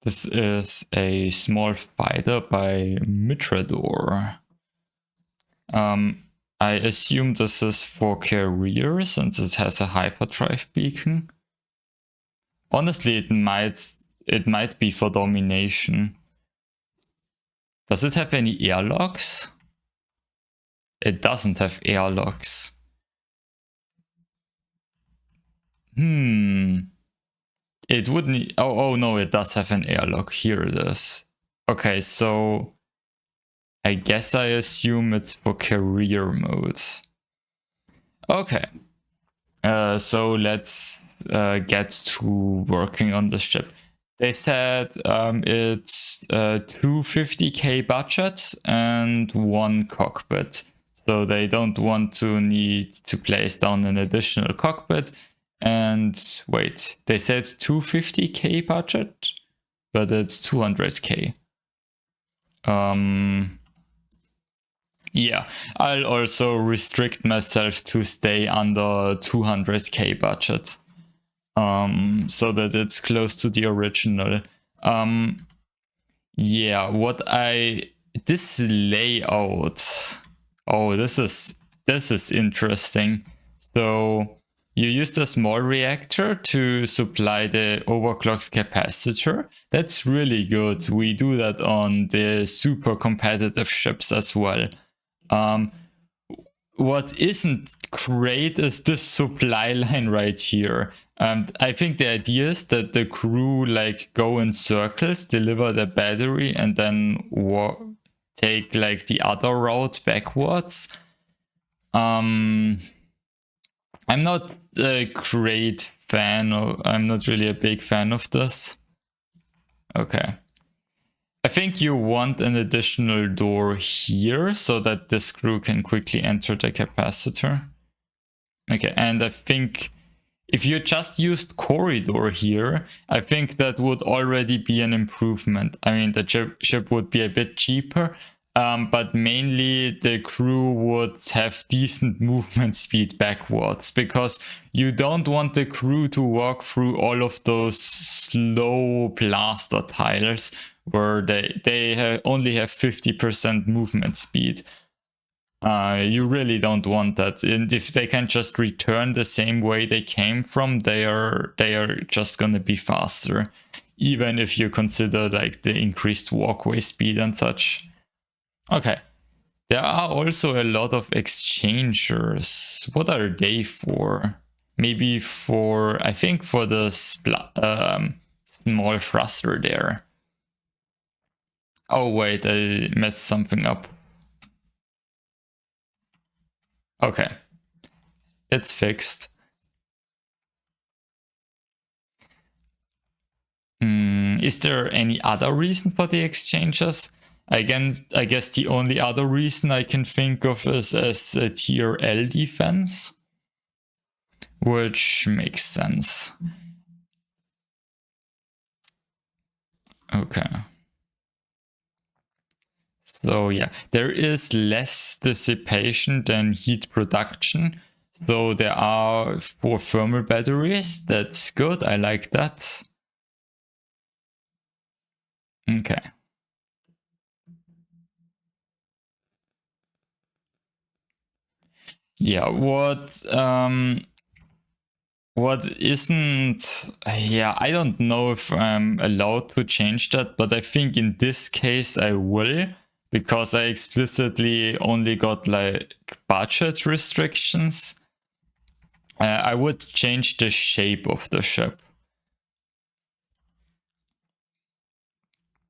This is a small fighter by Mytrador. I assume this is for career since it has a hyperdrive beacon. Honestly, it might be for domination. Does it have any airlocks? It doesn't have airlocks. It wouldn't. Oh no, it does have an airlock. Here it is. Okay, so I guess I assume it's for career mode. Okay. So let's get to working on the ship. They said it's 250k budget and 1 cockpit. So they don't want to need to place down an additional cockpit. And wait, they said 250k budget, but it's 200k. Yeah, I'll also restrict myself to stay under 200k budget, so that it's close to the original. Yeah, this layout. Oh, this is interesting. So you use the small reactor to supply the overclocked capacitor. That's really good. We do that on the super competitive ships as well. What isn't great is this supply line right here. I think the idea is that the crew like go in circles, deliver the battery, and then take like the other route backwards. I'm not a great fan of. I'm not really a big fan of this. Okay. I think you want an additional door here so that this crew can quickly enter the capacitor. Okay, and I think if you just used corridor here, I think that would already be an improvement. I mean, the ship would be a bit cheaper, but mainly the crew would have decent movement speed backwards, because you don't want the crew to walk through all of those slow blaster tiles where they only have 50% movement speed. You really don't want that. And if they can just return the same way they came from, they are just gonna be faster, even if you consider like the increased walkway speed and such. Okay, there are also a lot of exchangers. What are they for? Maybe for, I think for the small thruster there. Oh wait, I messed something up. Okay, it's fixed. Is there any other reason for the exchanges? I guess the only other reason I can think of is as a tier L defense, which makes sense. Okay. So yeah, there is less dissipation than heat production. So there are 4 thermal batteries. That's good. I like that. Okay. Yeah, what isn't, yeah, I don't know if I'm allowed to change that, but I think in this case I will, because I explicitly only got like budget restrictions. I would change the shape of the ship.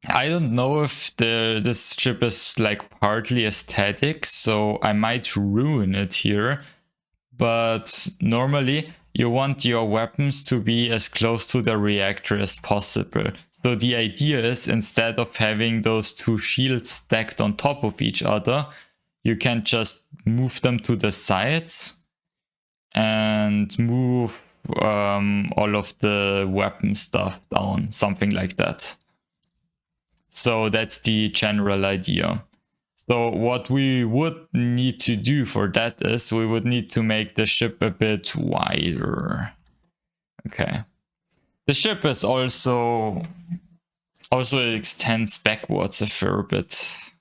I don't know if this ship is like partly aesthetic, so I might ruin it here. But normally you want your weapons to be as close to the reactor as possible. So the idea is, instead of having those 2 shields stacked on top of each other, you can just move them to the sides and move all of the weapon stuff down, something like that. So that's the general idea. So what we would need to do for that is we would need to make the ship a bit wider. Okay. The ship is also Also, it extends backwards a fair bit.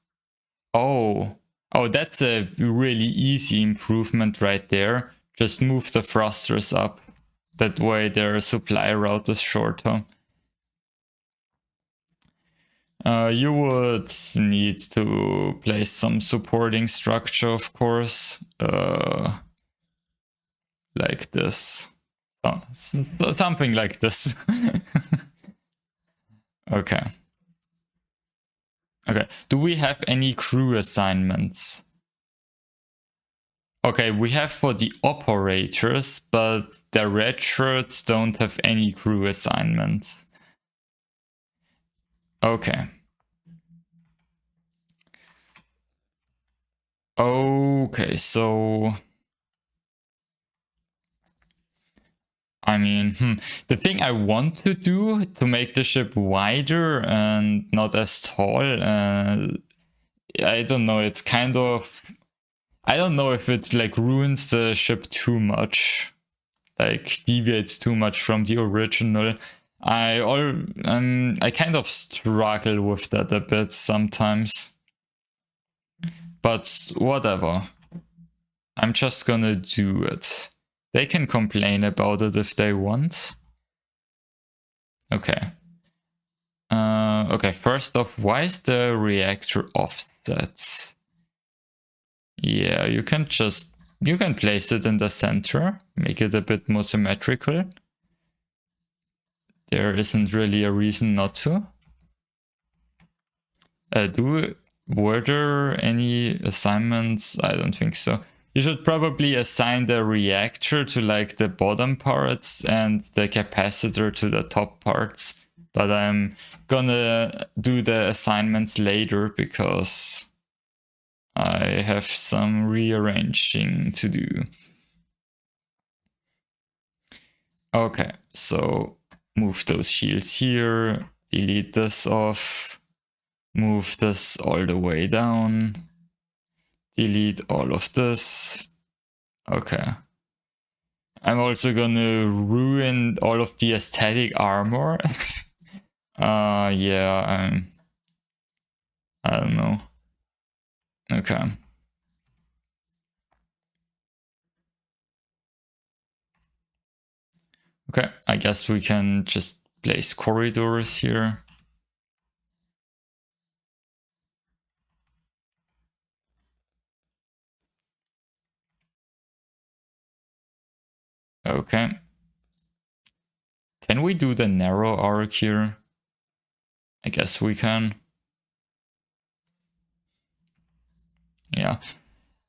Oh, that's a really easy improvement right there. Just move the thrusters up. That way their supply route is shorter. You would need to place some supporting structure, of course. Like this. Oh, something like this. Okay. Okay. Do we have any crew assignments? Okay, we have for the operators, but the red shirts don't have any crew assignments. Okay. Okay, so I mean, the thing I want to do to make the ship wider and not as tall, I don't know, it's kind of, I don't know if it like ruins the ship too much, like deviates too much from the original. I kind of struggle with that a bit sometimes, but whatever. I'm just gonna do it. They can complain about it if they want. Okay. Okay, first off, why is the reactor offset? Yeah, you can place it in the center, make it a bit more symmetrical. There isn't really a reason not to. Were there any assignments? I don't think so. You should probably assign the reactor to like the bottom parts and the capacitor to the top parts. But I'm gonna do the assignments later because I have some rearranging to do. Okay, so move those shields here, delete this off, move this all the way down, delete all of this. Okay. I'm also gonna ruin all of the aesthetic armor. Yeah, I don't know. Okay. Okay, I guess we can just place corridors here. Okay. Can we do the narrow arc here? I guess we can. Yeah.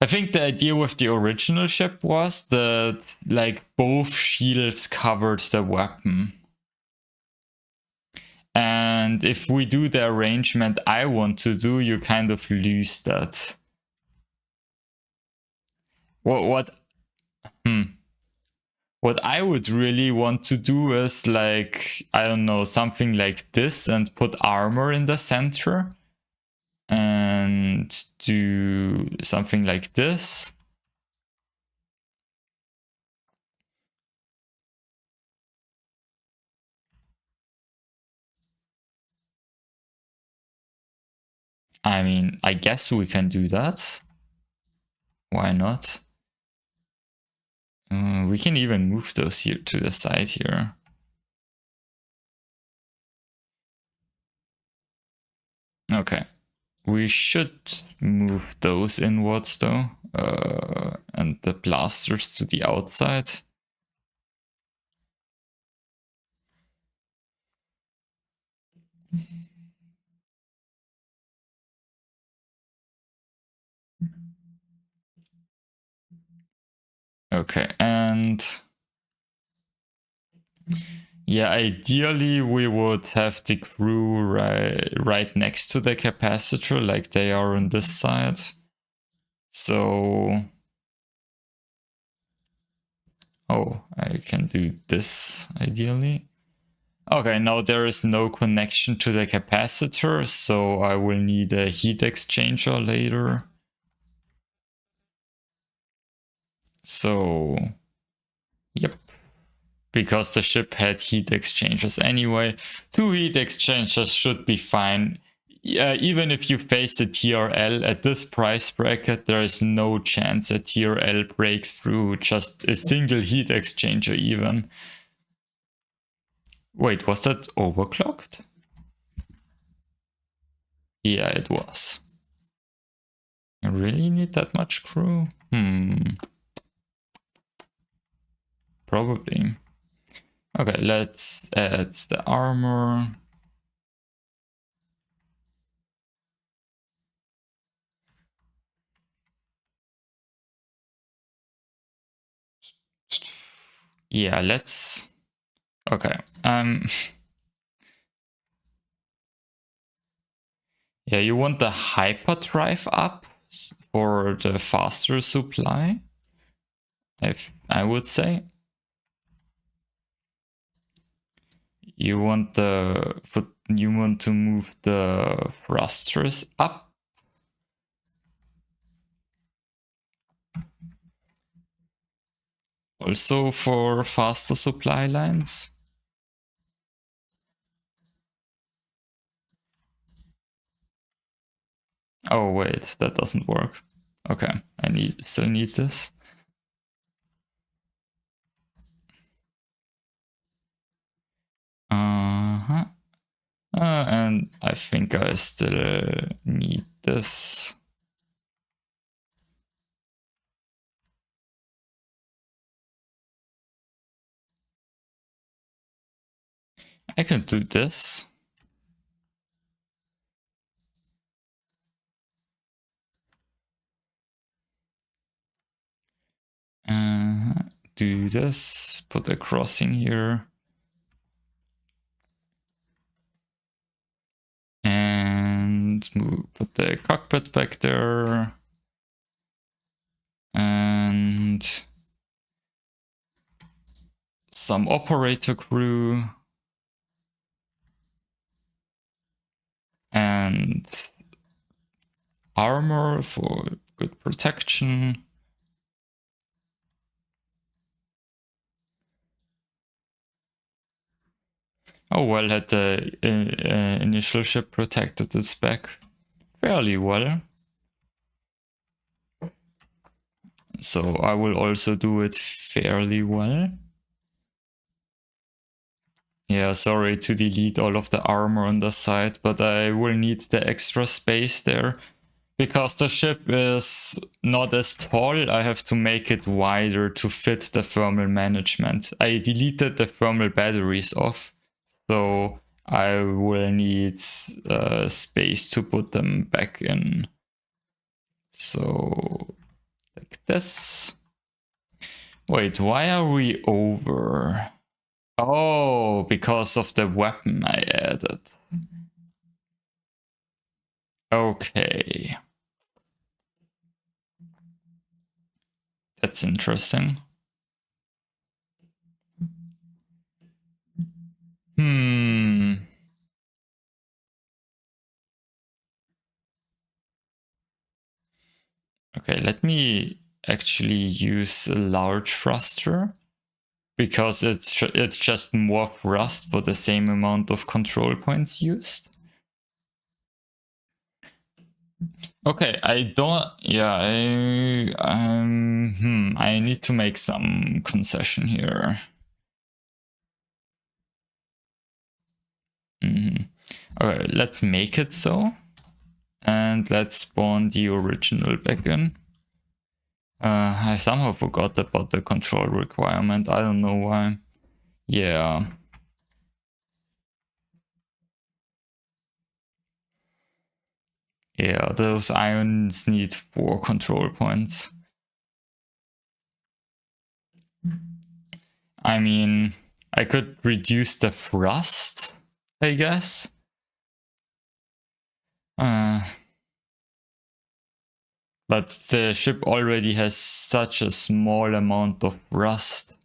I think the idea with the original ship was that like both shields covered the weapon. And if we do the arrangement I want to do, you kind of lose that. What I would really want to do is like, I don't know, something like this and put armor in the center and do something like this. I mean, I guess we can do that. Why not? We can even move those here to the side here. Okay. We should move those inwards though. And the blasters to the outside. Okay, and yeah, ideally we would have the crew right next to the capacitor like they are on this side. So, oh, I can do this ideally. Okay, now there is no connection to the capacitor, so I will need a heat exchanger later. So, yep. because the ship had heat exchangers anyway. 2 heat exchangers should be fine. Even if you face the TRL at this price bracket, there is no chance a TRL breaks through just a single heat exchanger even. Wait, was that overclocked? Yeah, it was. I really need that much crew? Probably. Okay, let's add the armor. Yeah, let's... Okay. Yeah, you want the hyperdrive up for the faster supply, I would say. You want to move the thrusters up. Also for faster supply lines. Oh wait, that doesn't work. Okay, I still need this. And I think I still need this. I can do this. Do this, put a crossing here. And put the cockpit back there. And some operator crew. And armor for good protection. Oh well, had the initial ship protected its back fairly well. So I will also do it fairly well. Yeah, sorry to delete all of the armor on the side, but I will need the extra space there. Because the ship is not as tall, I have to make it wider to fit the thermal management. I deleted the thermal batteries off, so I will need space to put them back in. So, like this. Wait, why are we over? Oh, because of the weapon I added. Okay. That's interesting. Okay, let me actually use a large thruster because it's just more thrust for the same amount of control points used. Okay, I don't. Yeah, I need to make some concession here. Okay, let's make it so, and let's spawn the original back in. I somehow forgot about the control requirement. I don't know why. Yeah. Yeah, those ions need 4 control points. I mean, I could reduce the thrust, I guess. But the ship already has such a small amount of thrust.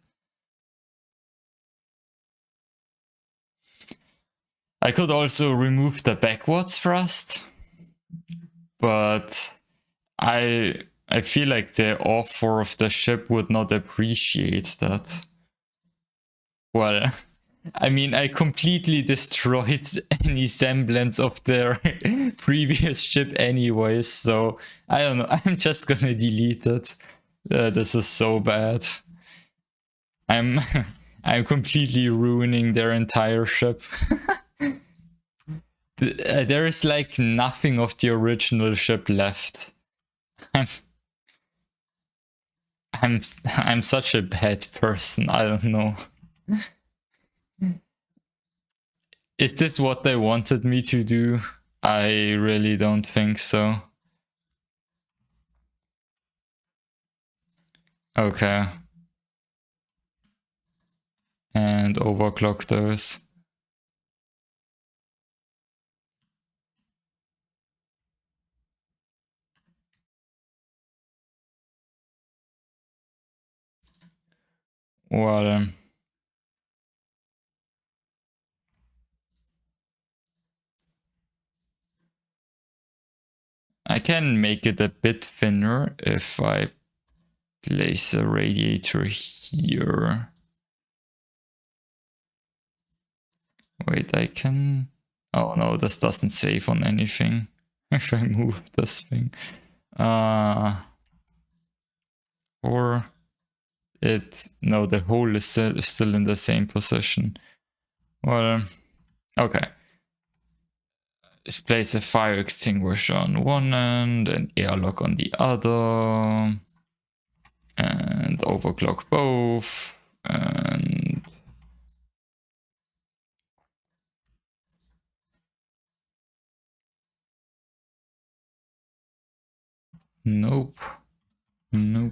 I could also remove the backwards thrust, but I feel like the author of the ship would not appreciate that. Well, I mean, I completely destroyed any semblance of their previous ship anyways, so I don't know. I'm just gonna delete it. This is so bad. I'm I'm completely ruining their entire ship. There is like nothing of the original ship left. I'm I'm I'm such a bad person. I don't know. Is this what they wanted me to do? I really don't think so. Okay. And overclock those. Well, I can make it a bit thinner if I place a radiator here. Wait, I can... Oh no, this doesn't save on anything if I move this thing. Or it... No, the hole is still in the same position. Well, okay. Let's place a fire extinguisher on one end, an airlock on the other, and overclock both, and nope, nope.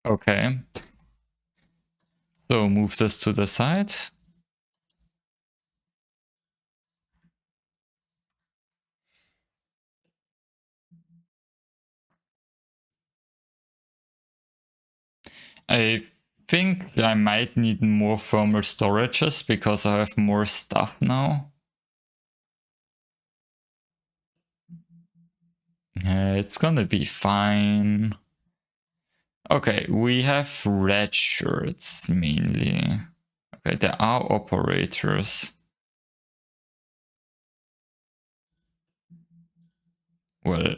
Okay. So move this to the side. I think I might need more thermal storages because I have more stuff now. It's gonna be fine. Okay, we have red shirts mainly. Okay, there are operators. Well,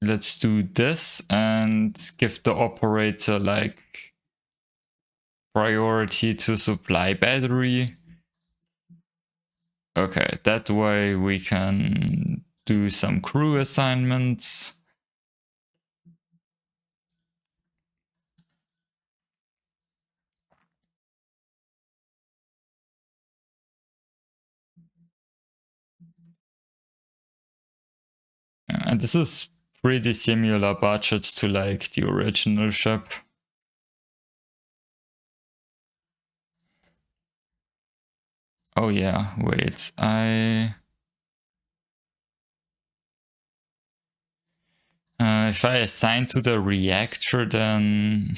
let's do this and give the operator like priority to supply battery. Okay, that way we can do some crew assignments. And this is pretty similar budget to like the original ship. Oh yeah, wait, if I assign to the reactor, then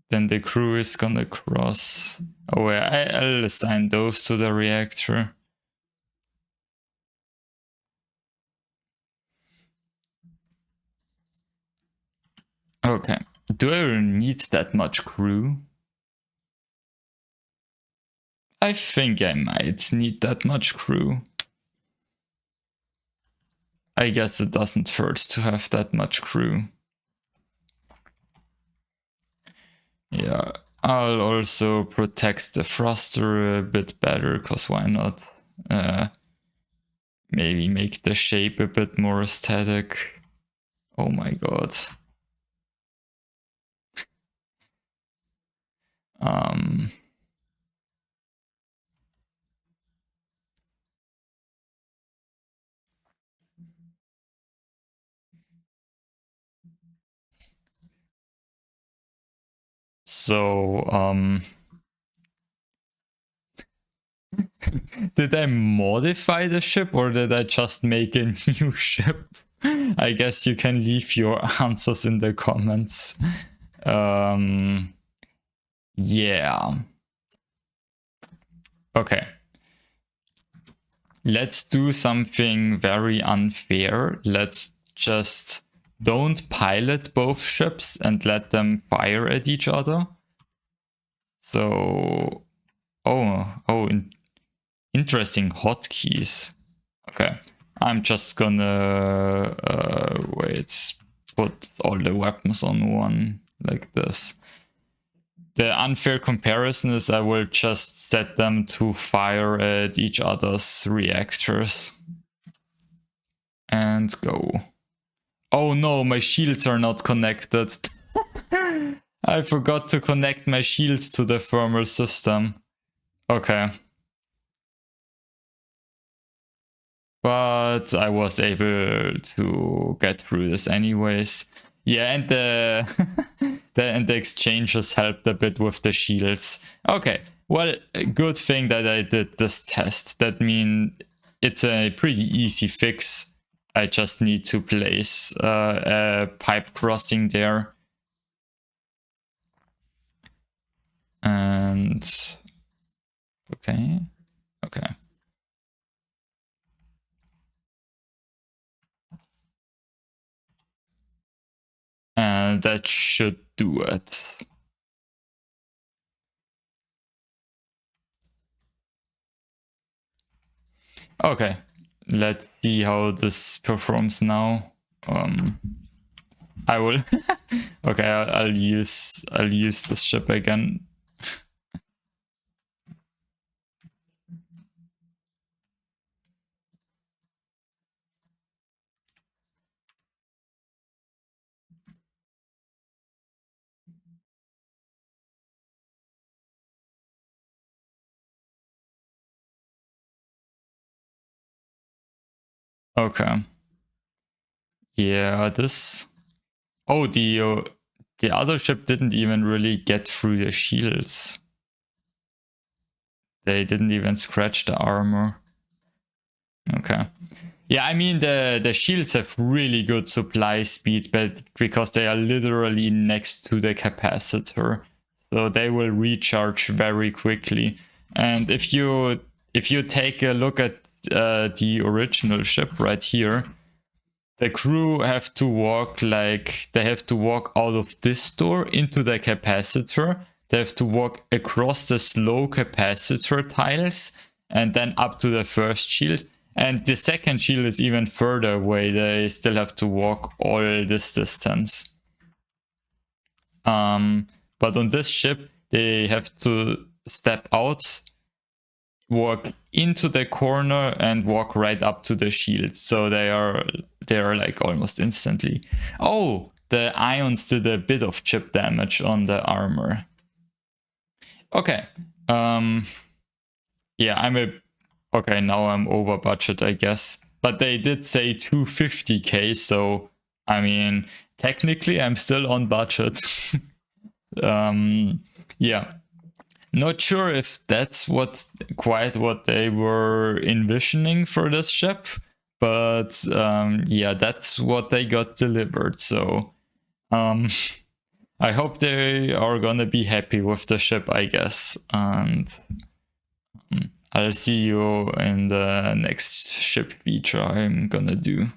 the crew is gonna cross. Oh yeah, I'll assign those to the reactor. Okay, do I need that much crew? I think I might need that much crew. I guess it doesn't hurt to have that much crew. Yeah, I'll also protect the thruster a bit better, because why not? Maybe make the shape a bit more aesthetic. Oh my god. So, did I modify the ship or did I just make a new ship? I guess you can leave your answers in the comments. Yeah. Okay. Let's do something very unfair. Let's just don't pilot both ships and let them fire at each other. So, interesting hotkeys. Okay, I'm just gonna wait, put all the weapons on one like this. The unfair comparison is I will just set them to fire at each other's reactors. And go. Oh no, my shields are not connected. I forgot to connect my shields to the thermal system. Okay. But I was able to get through this anyways. Yeah, and the exchanges helped a bit with the shields. Okay, well, good thing that I did this test. That means it's a pretty easy fix. I just need to place a pipe crossing there. And okay. And that should do it. Okay, let's see how this performs now. I will. Okay, I'll use this ship again. Okay. Yeah, this. Oh, the other ship didn't even really get through the shields. They didn't even scratch the armor. Okay. Yeah, I mean the shields have really good supply speed, but because they are literally next to the capacitor, so they will recharge very quickly. And if you take a look at the original ship right here, the crew have to walk out of this door into the capacitor. They have to walk across the slow capacitor tiles and then up to the first shield. And the second shield is even further away. They still have to walk all this distance. But on this ship, they have to step out, walk into the corner, and walk right up to the shield. So they are like almost instantly. Oh, the ions did a bit of chip damage on the armor. Okay. Yeah, okay, now I'm over budget, I guess. But they did say 250k, so I mean, technically I'm still on budget. Yeah. Not sure if that's quite what they were envisioning for this ship, but yeah, that's what they got delivered. So I hope they are gonna be happy with the ship, I guess. And I'll see you in the next ship feature I'm gonna do.